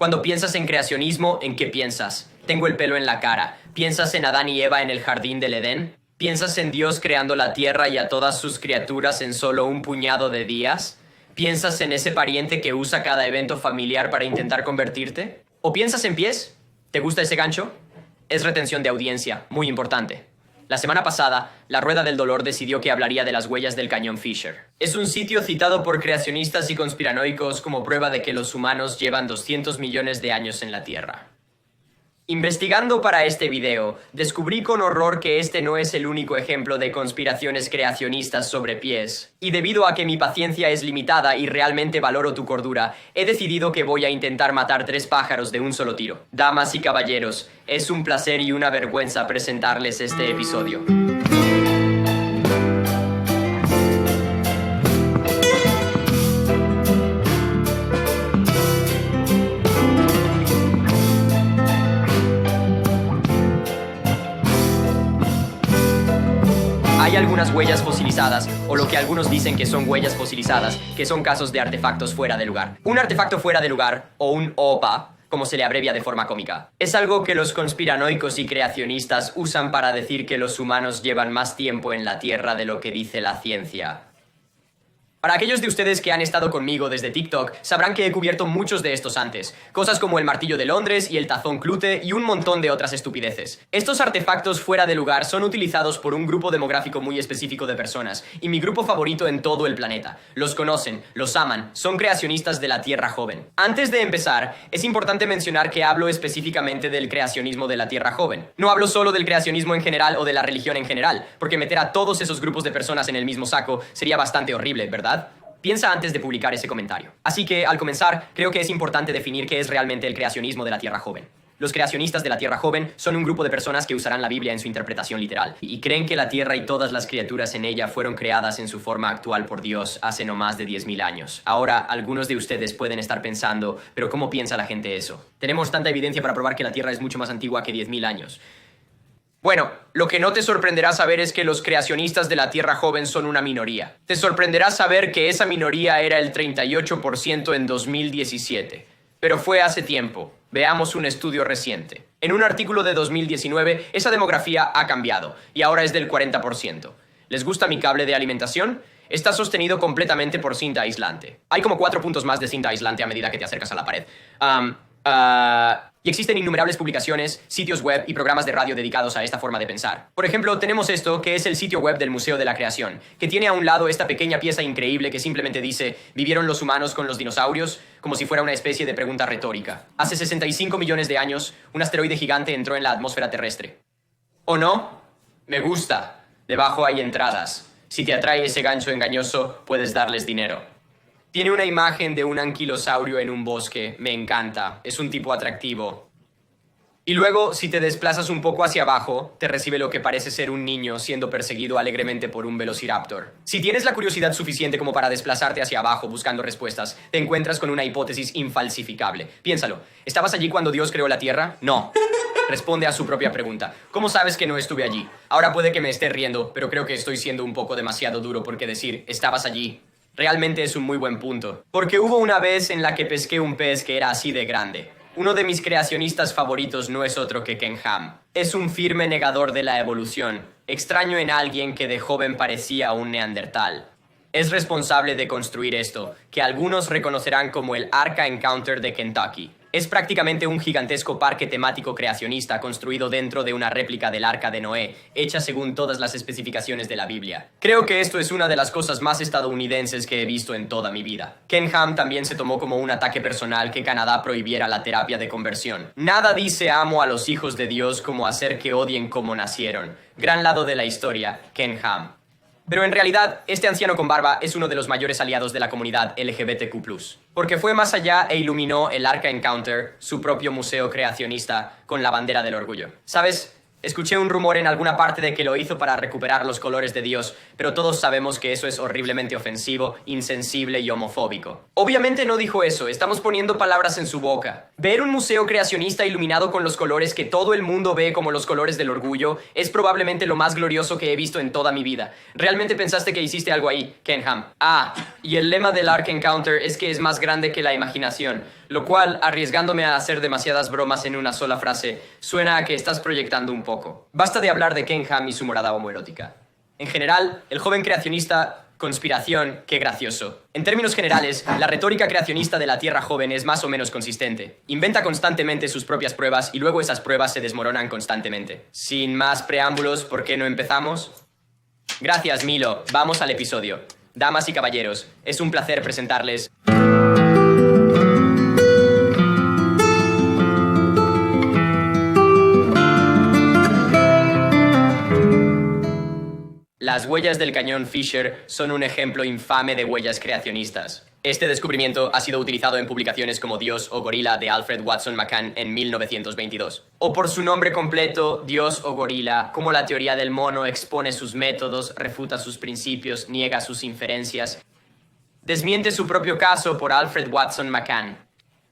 Cuando piensas en creacionismo, ¿en qué piensas? Tengo el pelo en la cara. ¿Piensas en Adán y Eva en el jardín del Edén? ¿Piensas en Dios creando la tierra y a todas sus criaturas en solo un puñado de días? ¿Piensas en ese pariente que usa cada evento familiar para intentar convertirte? ¿O piensas en pies? ¿Te gusta ese gancho? Es retención de audiencia, muy importante. La semana pasada, la Rueda del Dolor decidió que hablaría de las huellas del cañón Fisher. Es un sitio citado por creacionistas y conspiranoicos como prueba de que los humanos llevan 200 millones de años en la Tierra. Investigando para este video, descubrí con horror que este no es el único ejemplo de conspiraciones creacionistas sobre pies. Y debido a que mi paciencia es limitada y realmente valoro tu cordura, he decidido que voy a intentar matar 3 pájaros de un solo tiro. Damas y caballeros, es un placer y una vergüenza presentarles este episodio. Hay algunas huellas fosilizadas, o lo que algunos dicen que son huellas fosilizadas, que son casos de artefactos fuera de lugar. Un artefacto fuera de lugar, o un OPA, como se le abrevia de forma cómica, es algo que los conspiranoicos y creacionistas usan para decir que los humanos llevan más tiempo en la Tierra de lo que dice la ciencia. Para aquellos de ustedes que han estado conmigo desde TikTok, sabrán que he cubierto muchos de estos antes. Cosas como el martillo de Londres y el tazón Clute y un montón de otras estupideces. Estos artefactos fuera de lugar son utilizados por un grupo demográfico muy específico de personas, y mi grupo favorito en todo el planeta. Los conocen, los aman, son creacionistas de la Tierra Joven. Antes de empezar, es importante mencionar que hablo específicamente del creacionismo de la Tierra Joven. No hablo solo del creacionismo en general o de la religión en general, porque meter a todos esos grupos de personas en el mismo saco sería bastante horrible, ¿verdad? Piensa antes de publicar ese comentario. Así que, al comenzar, creo que es importante definir qué es realmente el creacionismo de la Tierra Joven. Los creacionistas de la Tierra Joven son un grupo de personas que usarán la Biblia en su interpretación literal y creen que la Tierra y todas las criaturas en ella fueron creadas en su forma actual por Dios hace no más de 10.000 años. Ahora, algunos de ustedes pueden estar pensando, ¿pero cómo piensa la gente eso? Tenemos tanta evidencia para probar que la Tierra es mucho más antigua que 10.000 años. Bueno, lo que no te sorprenderá saber es que los creacionistas de la Tierra Joven son una minoría. Te sorprenderá saber que esa minoría era el 38% en 2017. Pero fue hace tiempo. Veamos un estudio reciente. En un artículo de 2019, esa demografía ha cambiado y ahora es del 40%. ¿Les gusta mi cable de alimentación? Está sostenido completamente por cinta aislante. Hay como 4 puntos más de cinta aislante a medida que te acercas a la pared. Y existen innumerables publicaciones, sitios web y programas de radio dedicados a esta forma de pensar. Por ejemplo, tenemos esto, que es el sitio web del Museo de la Creación, que tiene a un lado esta pequeña pieza increíble que simplemente dice ¿vivieron los humanos con los dinosaurios? Como si fuera una especie de pregunta retórica. Hace 65 millones de años, un asteroide gigante entró en la atmósfera terrestre. ¿O no? Me gusta. Debajo hay entradas. Si te atrae ese gancho engañoso, puedes darles dinero. Tiene una imagen de un anquilosaurio en un bosque. Me encanta. Es un tipo atractivo. Y luego, si te desplazas un poco hacia abajo, te recibe lo que parece ser un niño siendo perseguido alegremente por un velociraptor. Si tienes la curiosidad suficiente como para desplazarte hacia abajo buscando respuestas, te encuentras con una hipótesis infalsificable. Piénsalo. ¿Estabas allí cuando Dios creó la Tierra? No. Responde a su propia pregunta. ¿Cómo sabes que no estuve allí? Ahora puede que me esté riendo, pero creo que estoy siendo un poco demasiado duro porque decir «estabas allí» realmente es un muy buen punto. Porque hubo una vez en la que pesqué un pez que era así de grande. Uno de mis creacionistas favoritos no es otro que Ken Ham. Es un firme negador de la evolución. Extraño en alguien que de joven parecía un neandertal. Es responsable de construir esto, que algunos reconocerán como el Arca Encounter de Kentucky. Es prácticamente un gigantesco parque temático creacionista construido dentro de una réplica del Arca de Noé, hecha según todas las especificaciones de la Biblia. Creo que esto es una de las cosas más estadounidenses que he visto en toda mi vida. Ken Ham también se tomó como un ataque personal que Canadá prohibiera la terapia de conversión. Nada dice amo a los hijos de Dios como hacer que odien como nacieron. Gran lado de la historia, Ken Ham. Pero en realidad, este anciano con barba es uno de los mayores aliados de la comunidad LGBTQ+, porque fue más allá e iluminó el Arca Encounter, su propio museo creacionista, con la bandera del orgullo. ¿Sabes? Escuché un rumor en alguna parte de que lo hizo para recuperar los colores de Dios, pero todos sabemos que eso es horriblemente ofensivo, insensible y homofóbico. Obviamente no dijo eso, estamos poniendo palabras en su boca. Ver un museo creacionista iluminado con los colores que todo el mundo ve como los colores del orgullo es probablemente lo más glorioso que he visto en toda mi vida. ¿Realmente pensaste que hiciste algo ahí, Ken Ham? Y el lema del Ark Encounter es que es más grande que la imaginación, Lo cual, arriesgándome a hacer demasiadas bromas en una sola frase, suena a que estás proyectando un poco. Basta de hablar de Ken Ham y su morada homoerótica. En general, el joven creacionista... Conspiración, qué gracioso. En términos generales, la retórica creacionista de la Tierra joven es más o menos consistente. Inventa constantemente sus propias pruebas y luego esas pruebas se desmoronan constantemente. Sin más preámbulos, ¿por qué no empezamos? Gracias, Milo. Vamos al episodio. Damas y caballeros, es un placer presentarles... Las huellas del cañón Fisher son un ejemplo infame de huellas creacionistas. Este descubrimiento ha sido utilizado en publicaciones como Dios o Gorila de Alfred Watson McCann en 1922. O por su nombre completo, Dios o Gorila, como la teoría del mono expone sus métodos, refuta sus principios, niega sus inferencias. Desmiente su propio caso por Alfred Watson McCann.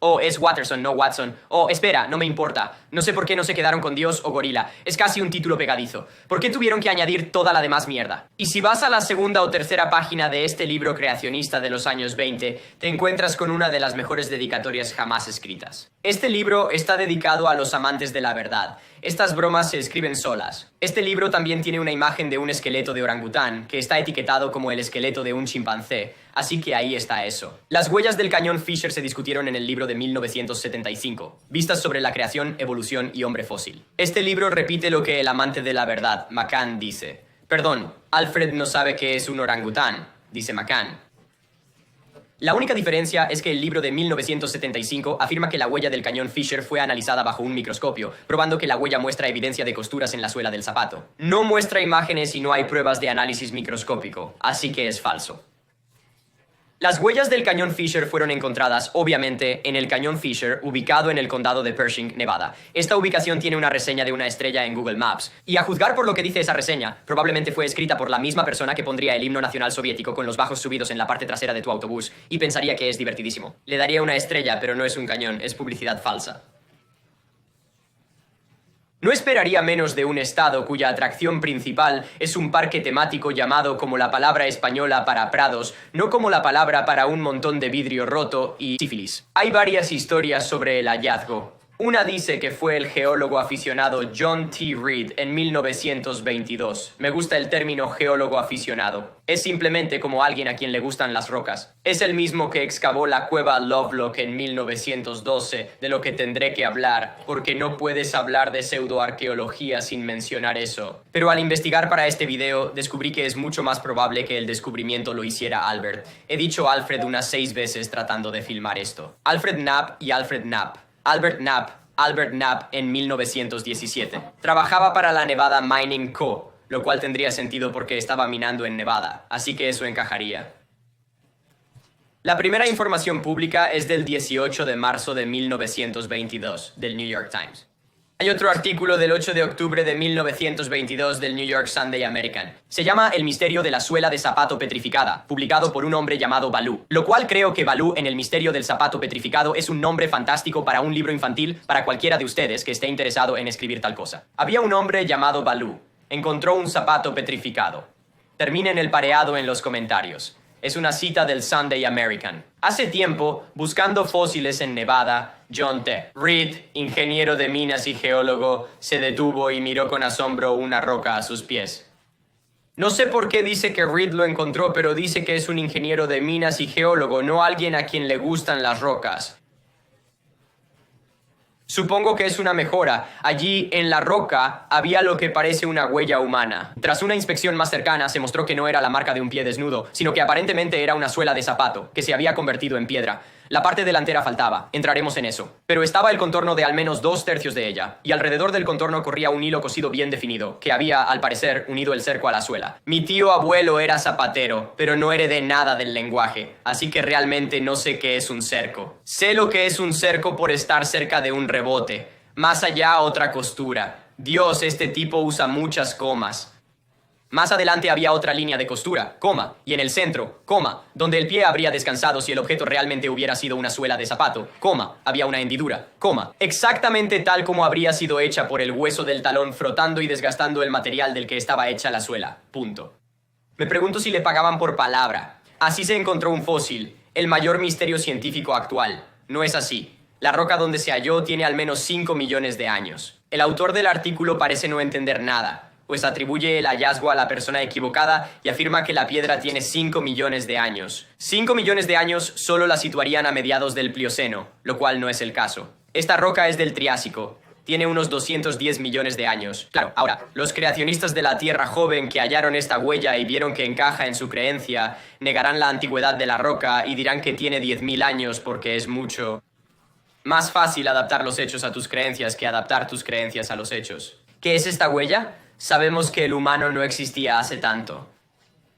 Oh, es Watterson, no Watson. Oh, espera, no me importa. No sé por qué no se quedaron con Dios o Gorila. Es casi un título pegadizo. ¿Por qué tuvieron que añadir toda la demás mierda? Y si vas a la segunda o tercera página de este libro creacionista de los años 20, te encuentras con una de las mejores dedicatorias jamás escritas. Este libro está dedicado a los amantes de la verdad. Estas bromas se escriben solas. Este libro también tiene una imagen de un esqueleto de orangután, que está etiquetado como el esqueleto de un chimpancé, así que ahí está eso. Las huellas del cañón Fisher se discutieron en el libro de 1975, Vistas sobre la creación, evolución y hombre fósil. Este libro repite lo que el amante de la verdad, McCann, dice. Perdón, Alfred no sabe qué es un orangután, dice McCann. La única diferencia es que el libro de 1975 afirma que la huella del cañón Fisher fue analizada bajo un microscopio, probando que la huella muestra evidencia de costuras en la suela del zapato. No muestra imágenes y no hay pruebas de análisis microscópico, así que es falso. Las huellas del cañón Fisher fueron encontradas, obviamente, en el cañón Fisher, ubicado en el condado de Pershing, Nevada. Esta ubicación tiene una reseña de una estrella en Google Maps, y a juzgar por lo que dice esa reseña, probablemente fue escrita por la misma persona que pondría el himno nacional soviético con los bajos subidos en la parte trasera de tu autobús, y pensaría que es divertidísimo. Le daría una estrella, pero no es un cañón, es publicidad falsa. No esperaría menos de un estado cuya atracción principal es un parque temático llamado como la palabra española para prados, no como la palabra para un montón de vidrio roto y sífilis. Hay varias historias sobre el hallazgo. Una dice que fue el geólogo aficionado John T. Reed en 1922. Me gusta el término geólogo aficionado. Es simplemente como alguien a quien le gustan las rocas. Es el mismo que excavó la cueva Lovelock en 1912, de lo que tendré que hablar, porque no puedes hablar de pseudoarqueología sin mencionar eso. Pero al investigar para este video, descubrí que es mucho más probable que el descubrimiento lo hiciera Albert. He dicho Alfred unas 6 veces tratando de filmar esto. Alfred Knapp y Alfred Knapp. Albert Knapp en 1917. Trabajaba para la Nevada Mining Co., lo cual tendría sentido porque estaba minando en Nevada, así que eso encajaría. La primera información pública es del 18 de marzo de 1922, del New York Times. Hay otro artículo del 8 de octubre de 1922 del New York Sunday American. Se llama El misterio de la suela de zapato petrificada, publicado por un hombre llamado Baloo. Lo cual creo que Baloo en El misterio del zapato petrificado es un nombre fantástico para un libro infantil para cualquiera de ustedes que esté interesado en escribir tal cosa. Había un hombre llamado Baloo. Encontró un zapato petrificado. Terminen el pareado en los comentarios. Es una cita del Sunday American. Hace tiempo, buscando fósiles en Nevada, John T. Reed, ingeniero de minas y geólogo, se detuvo y miró con asombro una roca a sus pies. No sé por qué dice que Reed lo encontró, pero dice que es un ingeniero de minas y geólogo, no alguien a quien le gustan las rocas. Supongo que es una mejora. Allí, en la roca, había lo que parece una huella humana. Tras una inspección más cercana, se mostró que no era la marca de un pie desnudo, sino que aparentemente era una suela de zapato, que se había convertido en piedra. La parte delantera faltaba, entraremos en eso. Pero estaba el contorno de al menos 2/3 de ella, y alrededor del contorno corría un hilo cosido bien definido, que había, al parecer, unido el cerco a la suela. Mi tío abuelo era zapatero, pero no heredé nada del lenguaje, así que realmente no sé qué es un cerco. Sé lo que es un cerco por estar cerca de un rebote. Más allá, otra costura. Dios, este tipo usa muchas comas. Más adelante había otra línea de costura, coma, y en el centro, coma, donde el pie habría descansado si el objeto realmente hubiera sido una suela de zapato, coma, había una hendidura, coma, exactamente tal como habría sido hecha por el hueso del talón frotando y desgastando el material del que estaba hecha la suela, punto. Me pregunto si le pagaban por palabra. Así se encontró un fósil, el mayor misterio científico actual. No es así. La roca donde se halló tiene al menos 5 millones de años. El autor del artículo parece no entender nada, pues atribuye el hallazgo a la persona equivocada y afirma que la piedra tiene 5 millones de años. 5 millones de años solo la situarían a mediados del Plioceno, lo cual no es el caso. Esta roca es del Triásico. Tiene unos 210 millones de años. Claro, ahora, los creacionistas de la Tierra joven que hallaron esta huella y vieron que encaja en su creencia, negarán la antigüedad de la roca y dirán que tiene 10.000 años porque es mucho más fácil adaptar los hechos a tus creencias que adaptar tus creencias a los hechos. ¿Qué es esta huella? Sabemos que el humano no existía hace tanto.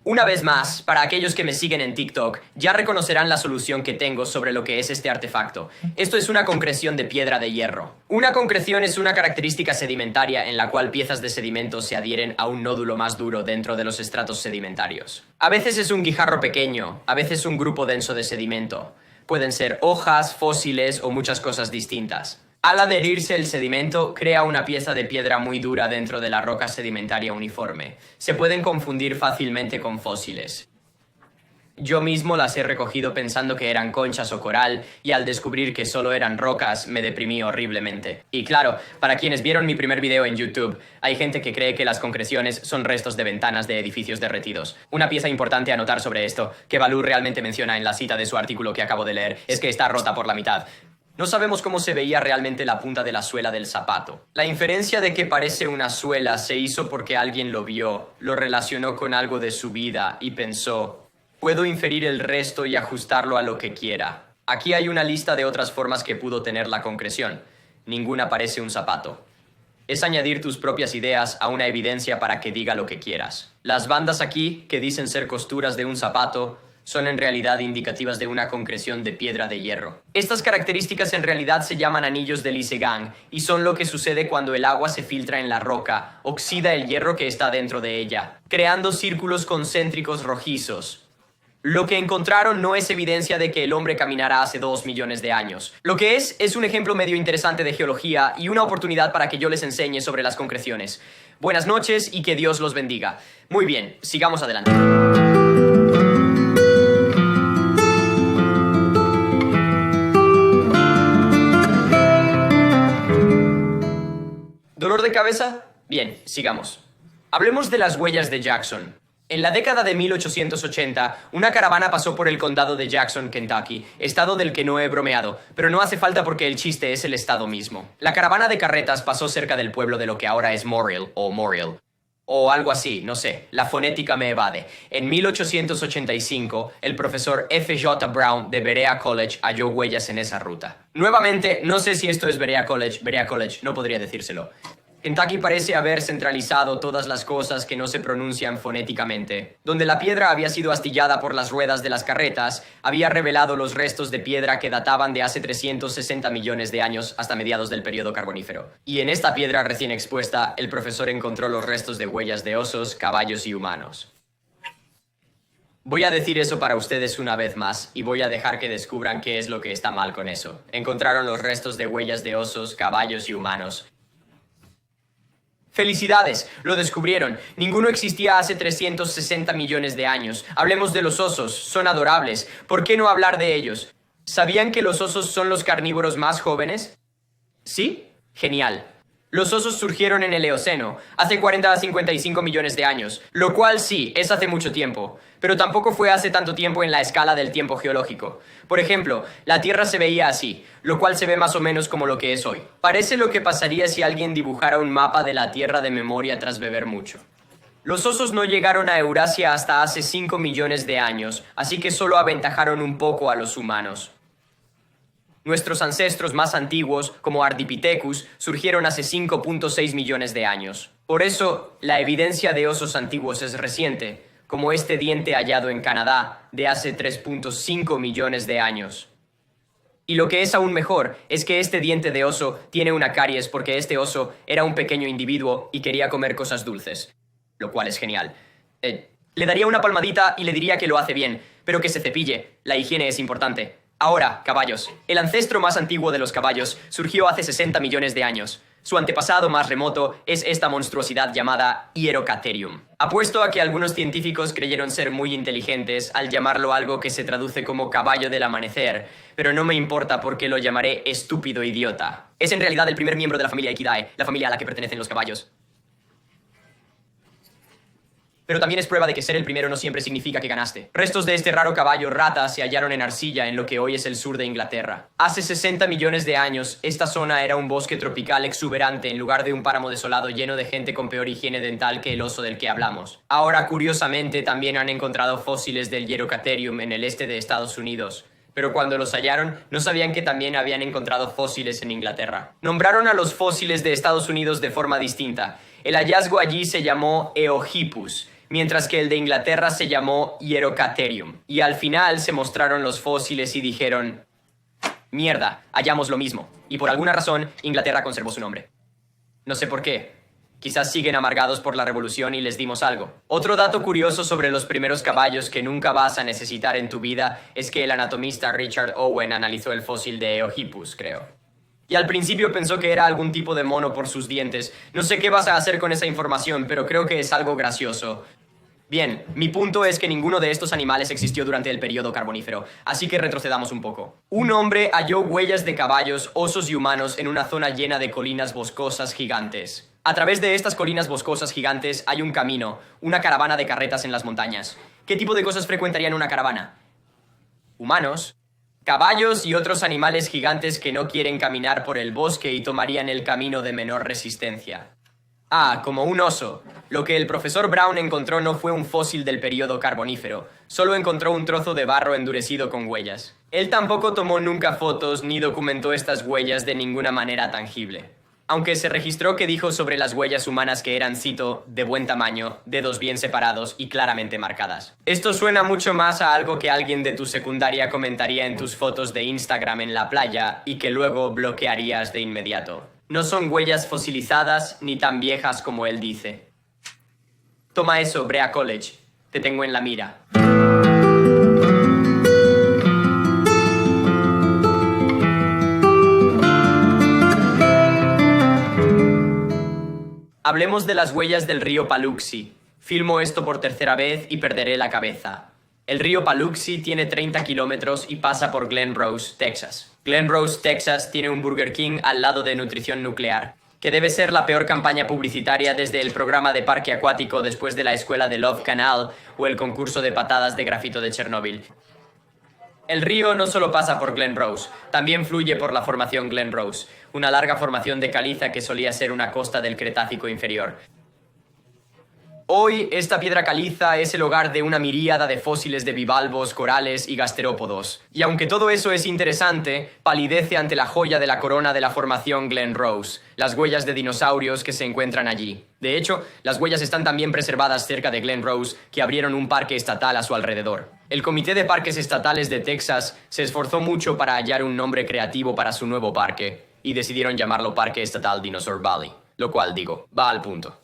Una vez más, para aquellos que me siguen en TikTok, ya reconocerán la solución que tengo sobre lo que es este artefacto. Esto es una concreción de piedra de hierro. Una concreción es una característica sedimentaria en la cual piezas de sedimento se adhieren a un nódulo más duro dentro de los estratos sedimentarios. A veces es un guijarro pequeño, a veces un grupo denso de sedimento. Pueden ser hojas, fósiles o muchas cosas distintas. Al adherirse el sedimento, crea una pieza de piedra muy dura dentro de la roca sedimentaria uniforme. Se pueden confundir fácilmente con fósiles. Yo mismo las he recogido pensando que eran conchas o coral, y al descubrir que solo eran rocas, me deprimí horriblemente. Y claro, para quienes vieron mi primer video en YouTube, hay gente que cree que las concreciones son restos de ventanas de edificios derretidos. Una pieza importante a notar sobre esto, que Balú realmente menciona en la cita de su artículo que acabo de leer, es que está rota por la mitad. No sabemos cómo se veía realmente la punta de la suela del zapato. La inferencia de que parece una suela se hizo porque alguien lo vio, lo relacionó con algo de su vida y pensó, puedo inferir el resto y ajustarlo a lo que quiera. Aquí hay una lista de otras formas que pudo tener la concreción. Ninguna parece un zapato. Es añadir tus propias ideas a una evidencia para que diga lo que quieras. Las bandas aquí, que dicen ser costuras de un zapato, son en realidad indicativas de una concreción de piedra de hierro. Estas características en realidad se llaman anillos de Liesegang y son lo que sucede cuando el agua se filtra en la roca, oxida el hierro que está dentro de ella, creando círculos concéntricos rojizos. Lo que encontraron no es evidencia de que el hombre caminara hace 2 millones de años. Lo que es un ejemplo medio interesante de geología y una oportunidad para que yo les enseñe sobre las concreciones. Buenas noches y que Dios los bendiga. Muy bien, sigamos adelante. ¿Dolor de cabeza? Bien, sigamos. Hablemos de las huellas de Jackson. En la década de 1880, una caravana pasó por el condado de Jackson, Kentucky, estado del que no he bromeado, pero no hace falta porque el chiste es el estado mismo. La caravana de carretas pasó cerca del pueblo de lo que ahora es Moriel, o algo así, no sé, la fonética me evade. En 1885, el profesor F. J. Brown de Berea College halló huellas en esa ruta. Nuevamente, no sé si esto es Berea College, no podría decírselo. Kentucky parece haber centralizado todas las cosas que no se pronuncian fonéticamente. Donde la piedra había sido astillada por las ruedas de las carretas, había revelado los restos de piedra que databan de hace 360 millones de años hasta mediados del período carbonífero. Y en esta piedra recién expuesta, el profesor encontró los restos de huellas de osos, caballos y humanos. Voy a decir eso para ustedes una vez más y voy a dejar que descubran qué es lo que está mal con eso. Encontraron los restos de huellas de osos, caballos y humanos. ¡Felicidades! Lo descubrieron. Ninguno existía hace 360 millones de años. Hablemos de los osos. Son adorables. ¿Por qué no hablar de ellos? ¿Sabían que los osos son los carnívoros más jóvenes? ¿Sí? Genial. Los osos surgieron en el Eoceno, hace 40 a 55 millones de años, lo cual sí, es hace mucho tiempo, pero tampoco fue hace tanto tiempo en la escala del tiempo geológico. Por ejemplo, la Tierra se veía así, lo cual se ve más o menos como lo que es hoy. Parece lo que pasaría si alguien dibujara un mapa de la Tierra de memoria tras beber mucho. Los osos no llegaron a Eurasia hasta hace 5 millones de años, así que solo aventajaron un poco a los humanos. Nuestros ancestros más antiguos, como Ardipithecus, surgieron hace 5.6 millones de años. Por eso, la evidencia de osos antiguos es reciente, como este diente hallado en Canadá, de hace 3.5 millones de años. Y lo que es aún mejor es que este diente de oso tiene una caries porque este oso era un pequeño individuo y quería comer cosas dulces, lo cual es genial. Le daría una palmadita y le diría que lo hace bien, pero que se cepille. La higiene es importante. Ahora, caballos. El ancestro más antiguo de los caballos surgió hace 60 millones de años. Su antepasado más remoto es esta monstruosidad llamada Hierocaterium. Apuesto a que algunos científicos creyeron ser muy inteligentes al llamarlo algo que se traduce como caballo del amanecer, pero no me importa porque lo llamaré estúpido idiota. Es en realidad el primer miembro de la familia Equidae, la familia a la que pertenecen los caballos. Pero también es prueba de que ser el primero no siempre significa que ganaste. Restos de este raro caballo rata se hallaron en arcilla en lo que hoy es el sur de Inglaterra. Hace 60 millones de años, esta zona era un bosque tropical exuberante en lugar de un páramo desolado lleno de gente con peor higiene dental que el oso del que hablamos. Ahora, curiosamente, también han encontrado fósiles del Hierocaterium en el este de Estados Unidos. Pero cuando los hallaron, no sabían que también habían encontrado fósiles en Inglaterra. Nombraron a los fósiles de Estados Unidos de forma distinta. El hallazgo allí se llamó Eohippus, mientras que el de Inglaterra se llamó Hierocaterium. Y al final se mostraron los fósiles y dijeron: mierda, hallamos lo mismo. Y por alguna razón, Inglaterra conservó su nombre. No sé por qué. Quizás siguen amargados por la revolución y les dimos algo. Otro dato curioso sobre los primeros caballos que nunca vas a necesitar en tu vida es que el anatomista Richard Owen analizó el fósil de Eohippus, creo. Y al principio pensó que era algún tipo de mono por sus dientes. No sé qué vas a hacer con esa información, pero creo que es algo gracioso. Bien, mi punto es que ninguno de estos animales existió durante el período carbonífero, así que retrocedamos un poco. Un hombre halló huellas de caballos, osos y humanos en una zona llena de colinas boscosas gigantes. A través de estas colinas boscosas gigantes hay un camino, una caravana de carretas en las montañas. ¿Qué tipo de cosas frecuentarían una caravana? Humanos, caballos y otros animales gigantes que no quieren caminar por el bosque y tomarían el camino de menor resistencia. Ah, como un oso. Lo que el profesor Brown encontró no fue un fósil del período carbonífero, solo encontró un trozo de barro endurecido con huellas. Él tampoco tomó nunca fotos ni documentó estas huellas de ninguna manera tangible. Aunque se registró que dijo sobre las huellas humanas que eran, cito, de buen tamaño, dedos bien separados y claramente marcadas. Esto suena mucho más a algo que alguien de tu secundaria comentaría en tus fotos de Instagram en la playa y que luego bloquearías de inmediato. No son huellas fosilizadas ni tan viejas como él dice. Toma eso, Brea College. Te tengo en la mira. Hablemos de las huellas del río Paluxy. Filmo esto por tercera vez y perderé la cabeza. El río Paluxy tiene 30 kilómetros y pasa por Glen Rose, Texas. Glen Rose, Texas tiene un Burger King al lado de nutrición nuclear, que debe ser la peor campaña publicitaria desde el programa de parque acuático después de la escuela de Love Canal o el concurso de patadas de grafito de Chernóbil. El río no solo pasa por Glen Rose, también fluye por la formación Glen Rose, una larga formación de caliza que solía ser una costa del Cretácico inferior. Hoy, esta piedra caliza es el hogar de una miríada de fósiles de bivalvos, corales y gasterópodos. Y aunque todo eso es interesante, palidece ante la joya de la corona de la formación Glen Rose, las huellas de dinosaurios que se encuentran allí. De hecho, las huellas están tan bien preservadas cerca de Glen Rose que abrieron un parque estatal a su alrededor. El Comité de Parques Estatales de Texas se esforzó mucho para hallar un nombre creativo para su nuevo parque, y decidieron llamarlo Parque Estatal Dinosaur Valley, lo cual, digo, va al punto.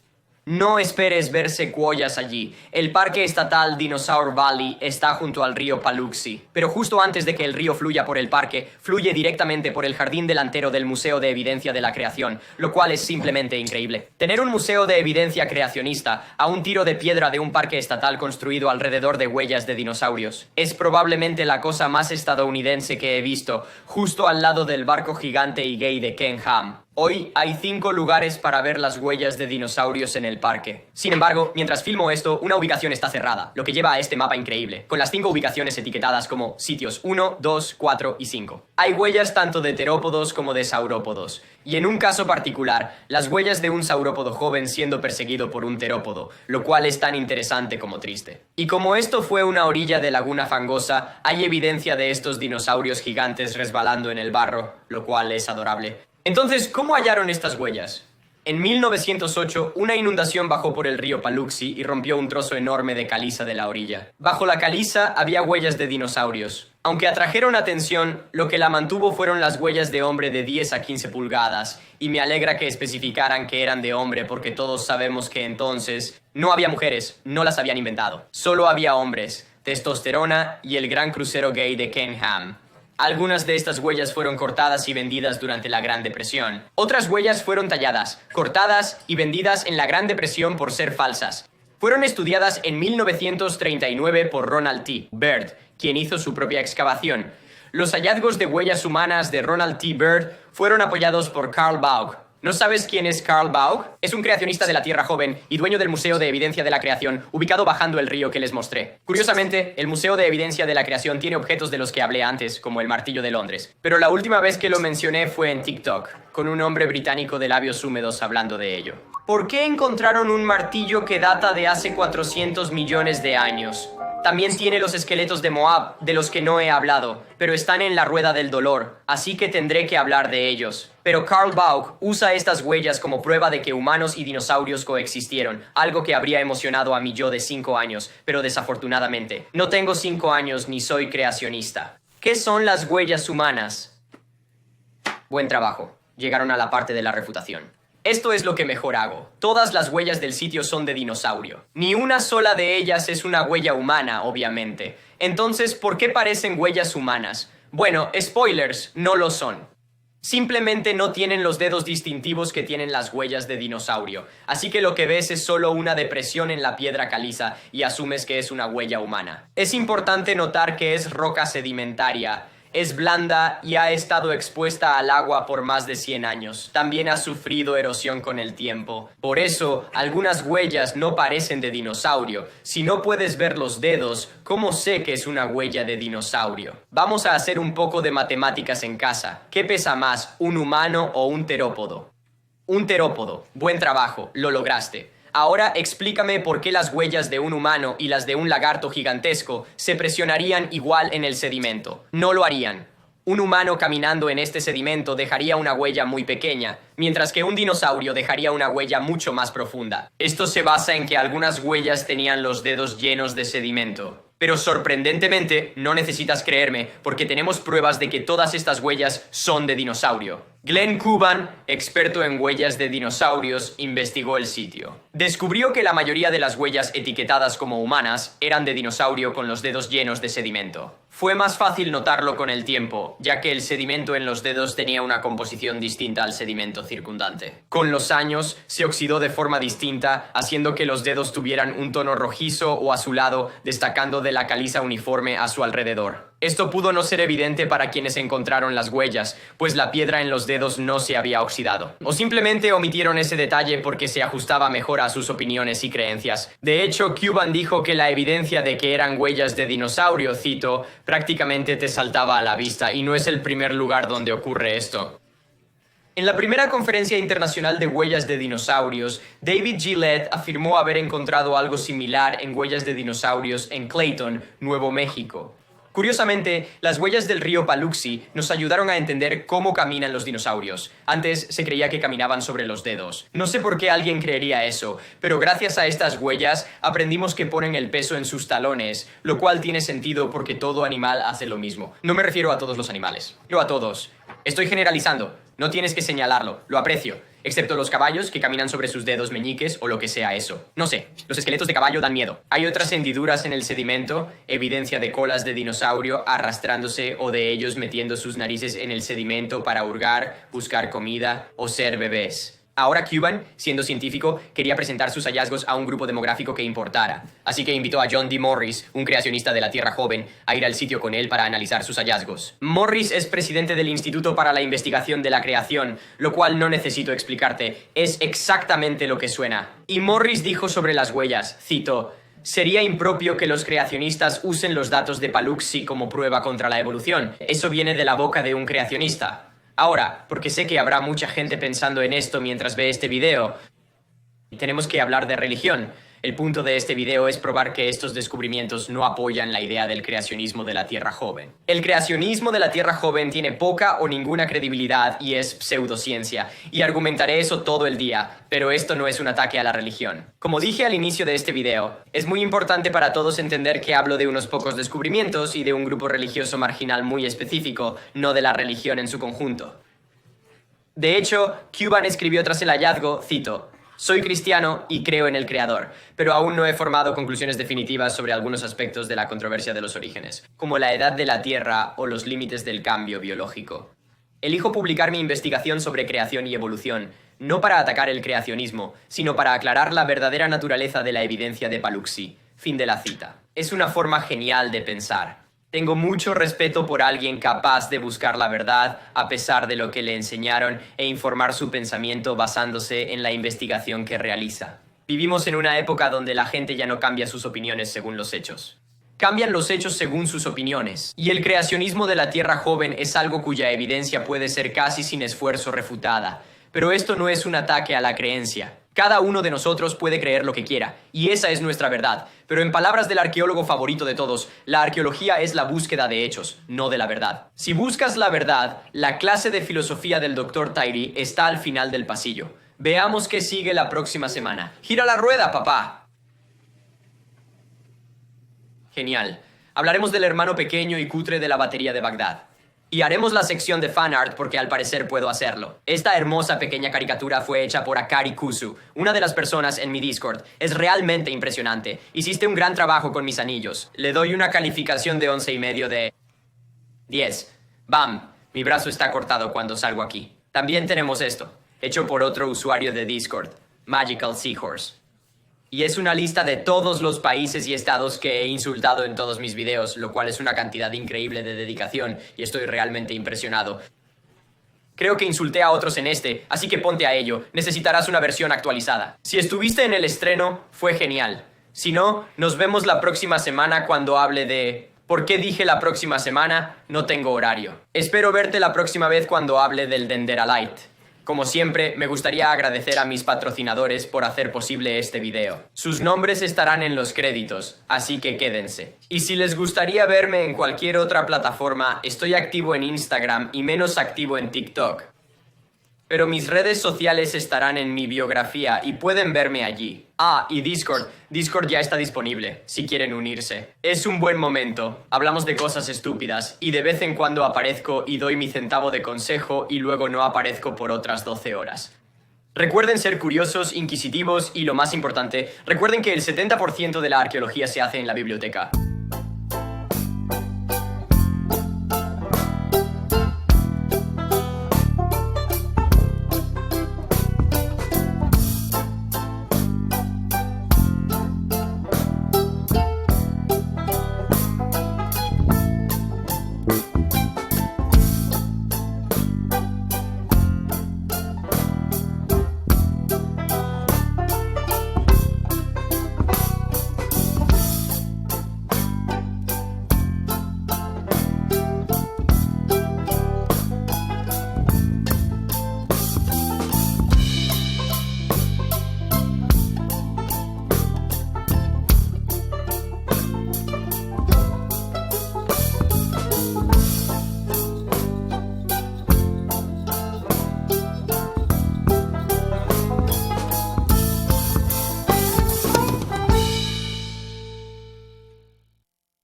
No esperes ver secuoyas allí. El Parque Estatal Dinosaur Valley está junto al río Paluxy. Pero justo antes de que el río fluya por el parque, fluye directamente por el jardín delantero del Museo de Evidencia de la Creación, lo cual es simplemente increíble. Tener un museo de evidencia creacionista a un tiro de piedra de un parque estatal construido alrededor de huellas de dinosaurios es probablemente la cosa más estadounidense que he visto, justo al lado del barco gigante y gay de Ken Ham. Hoy hay 5 lugares para ver las huellas de dinosaurios en el parque. Sin embargo, mientras filmo esto, una ubicación está cerrada, lo que lleva a este mapa increíble, con las 5 ubicaciones etiquetadas como sitios 1, 2, 4 y 5. Hay huellas tanto de terópodos como de saurópodos, y en un caso particular, las huellas de un saurópodo joven siendo perseguido por un terópodo, lo cual es tan interesante como triste. Y como esto fue una orilla de laguna fangosa, hay evidencia de estos dinosaurios gigantes resbalando en el barro, lo cual es adorable. Entonces, ¿cómo hallaron estas huellas? En 1908, una inundación bajó por el río Paluxy y rompió un trozo enorme de caliza de la orilla. Bajo la caliza había huellas de dinosaurios. Aunque atrajeron atención, lo que la mantuvo fueron las huellas de hombre de 10 a 15 pulgadas, y me alegra que especificaran que eran de hombre porque todos sabemos que entonces no había mujeres, no las habían inventado. Solo había hombres, testosterona y el gran crucero gay de Ken Ham. Algunas de estas huellas fueron cortadas y vendidas durante la Gran Depresión. Otras huellas fueron talladas, cortadas y vendidas en la Gran Depresión por ser falsas. Fueron estudiadas en 1939 por Ronald T. Byrd, quien hizo su propia excavación. Los hallazgos de huellas humanas de Ronald T. Byrd fueron apoyados por Carl Baugh. ¿No sabes quién es Carl Baugh? Es un creacionista de la Tierra Joven y dueño del Museo de Evidencia de la Creación, ubicado bajando el río que les mostré. Curiosamente, el Museo de Evidencia de la Creación tiene objetos de los que hablé antes, como el martillo de Londres. Pero la última vez que lo mencioné fue en TikTok, con un hombre británico de labios húmedos hablando de ello. ¿Por qué encontraron un martillo que data de hace 400 millones de años? También tiene los esqueletos de Moab, de los que no he hablado, pero están en la rueda del dolor, así que tendré que hablar de ellos. Pero Carl Baugh usa estas huellas como prueba de que humanos y dinosaurios coexistieron, algo que habría emocionado a mi yo de 5 años, pero desafortunadamente, no tengo 5 años ni soy creacionista. ¿Qué son las huellas humanas? Buen trabajo. Llegaron a la parte de la refutación. Esto es lo que mejor hago. Todas las huellas del sitio son de dinosaurio. Ni una sola de ellas es una huella humana, obviamente. Entonces, ¿por qué parecen huellas humanas? Bueno, spoilers, no lo son. Simplemente no tienen los dedos distintivos que tienen las huellas de dinosaurio. Así que lo que ves es solo una depresión en la piedra caliza y asumes que es una huella humana. Es importante notar que es roca sedimentaria. Es blanda y ha estado expuesta al agua por más de 100 años. También ha sufrido erosión con el tiempo. Por eso, algunas huellas no parecen de dinosaurio. Si no puedes ver los dedos, ¿cómo sé que es una huella de dinosaurio? Vamos a hacer un poco de matemáticas en casa. ¿Qué pesa más, un humano o un terópodo? Un terópodo. Buen trabajo, lo lograste. Ahora explícame por qué las huellas de un humano y las de un lagarto gigantesco se presionarían igual en el sedimento. No lo harían. Un humano caminando en este sedimento dejaría una huella muy pequeña, mientras que un dinosaurio dejaría una huella mucho más profunda. Esto se basa en que algunas huellas tenían los dedos llenos de sedimento. Pero sorprendentemente, no necesitas creerme, porque tenemos pruebas de que todas estas huellas son de dinosaurio. Glenn Cuban, experto en huellas de dinosaurios, investigó el sitio. Descubrió que la mayoría de las huellas etiquetadas como humanas eran de dinosaurio con los dedos llenos de sedimento. Fue más fácil notarlo con el tiempo, ya que el sedimento en los dedos tenía una composición distinta al sedimento circundante. Con los años, se oxidó de forma distinta, haciendo que los dedos tuvieran un tono rojizo o azulado, destacando de la caliza uniforme a su alrededor. Esto pudo no ser evidente para quienes encontraron las huellas, pues la piedra en los dedos no se había oxidado. O simplemente omitieron ese detalle porque se ajustaba mejor a sus opiniones y creencias. De hecho, Cuban dijo que la evidencia de que eran huellas de dinosaurio, cito, prácticamente te saltaba a la vista, y no es el primer lugar donde ocurre esto. En la primera conferencia internacional de huellas de dinosaurios, David Gillette afirmó haber encontrado algo similar en huellas de dinosaurios en Clayton, Nuevo México. Curiosamente, las huellas del río Paluxy nos ayudaron a entender cómo caminan los dinosaurios. Antes se creía que caminaban sobre los dedos. No sé por qué alguien creería eso, pero gracias a estas huellas aprendimos que ponen el peso en sus talones, lo cual tiene sentido porque todo animal hace lo mismo. No me refiero a todos los animales, pero a todos. Estoy generalizando, no tienes que señalarlo, lo aprecio. Excepto los caballos que caminan sobre sus dedos meñiques o lo que sea eso. No sé, los esqueletos de caballo dan miedo. Hay otras hendiduras en el sedimento, evidencia de colas de dinosaurio arrastrándose o de ellos metiendo sus narices en el sedimento para hurgar, buscar comida o ser bebés. Ahora Cuban, siendo científico, quería presentar sus hallazgos a un grupo demográfico que importara. Así que invitó a John D. Morris, un creacionista de la Tierra Joven, a ir al sitio con él para analizar sus hallazgos. Morris es presidente del Instituto para la Investigación de la Creación, lo cual no necesito explicarte, es exactamente lo que suena. Y Morris dijo sobre las huellas, cito, «Sería impropio que los creacionistas usen los datos de Paluxy como prueba contra la evolución. Eso viene de la boca de un creacionista». Ahora, porque sé que habrá mucha gente pensando en esto mientras ve este video, tenemos que hablar de religión. El punto de este video es probar que estos descubrimientos no apoyan la idea del creacionismo de la Tierra Joven. El creacionismo de la Tierra Joven tiene poca o ninguna credibilidad y es pseudociencia, y argumentaré eso todo el día, pero esto no es un ataque a la religión. Como dije al inicio de este video, es muy importante para todos entender que hablo de unos pocos descubrimientos y de un grupo religioso marginal muy específico, no de la religión en su conjunto. De hecho, Cuban escribió tras el hallazgo, cito, Soy cristiano y creo en el Creador, pero aún no he formado conclusiones definitivas sobre algunos aspectos de la controversia de los orígenes, como la edad de la Tierra o los límites del cambio biológico. Elijo publicar mi investigación sobre creación y evolución, no para atacar el creacionismo, sino para aclarar la verdadera naturaleza de la evidencia de Paluxy. Fin de la cita. Es una forma genial de pensar. Tengo mucho respeto por alguien capaz de buscar la verdad a pesar de lo que le enseñaron e informar su pensamiento basándose en la investigación que realiza. Vivimos en una época donde la gente ya no cambia sus opiniones según los hechos. Cambian los hechos según sus opiniones. Y el creacionismo de la Tierra joven es algo cuya evidencia puede ser casi sin esfuerzo refutada. Pero esto no es un ataque a la creencia. Cada uno de nosotros puede creer lo que quiera, y esa es nuestra verdad. Pero en palabras del arqueólogo favorito de todos, la arqueología es la búsqueda de hechos, no de la verdad. Si buscas la verdad, la clase de filosofía del Dr. Tyree está al final del pasillo. Veamos qué sigue la próxima semana. ¡Gira la rueda, papá! Genial. Hablaremos del hermano pequeño y cutre de la batería de Bagdad. Y haremos la sección de fanart porque al parecer puedo hacerlo. Esta hermosa pequeña caricatura fue hecha por Akari Kusu, una de las personas en mi Discord. Es realmente impresionante. Hiciste un gran trabajo con mis anillos. Le doy una calificación de 11,5 de 10. ¡Bam! Mi brazo está cortado cuando salgo aquí. También tenemos esto, hecho por otro usuario de Discord, Magical Seahorse. Y es una lista de todos los países y estados que he insultado en todos mis videos, lo cual es una cantidad increíble de dedicación y estoy realmente impresionado. Creo que insulté a otros en este, así que ponte a ello. Necesitarás una versión actualizada. Si estuviste en el estreno, fue genial. Si no, nos vemos la próxima semana cuando hable de... ¿Por qué dije la próxima semana? No tengo horario. Espero verte la próxima vez cuando hable del Denderalite. Como siempre, me gustaría agradecer a mis patrocinadores por hacer posible este video. Sus nombres estarán en los créditos, así que quédense. Y si les gustaría verme en cualquier otra plataforma, estoy activo en Instagram y menos activo en TikTok. Pero mis redes sociales estarán en mi biografía y pueden verme allí. Ah, y Discord. Discord ya está disponible, si quieren unirse. Es un buen momento. Hablamos de cosas estúpidas y de vez en cuando aparezco y doy mi centavo de consejo y luego no aparezco por otras 12 horas. Recuerden ser curiosos, inquisitivos y lo más importante, recuerden que el 70% de la arqueología se hace en la biblioteca.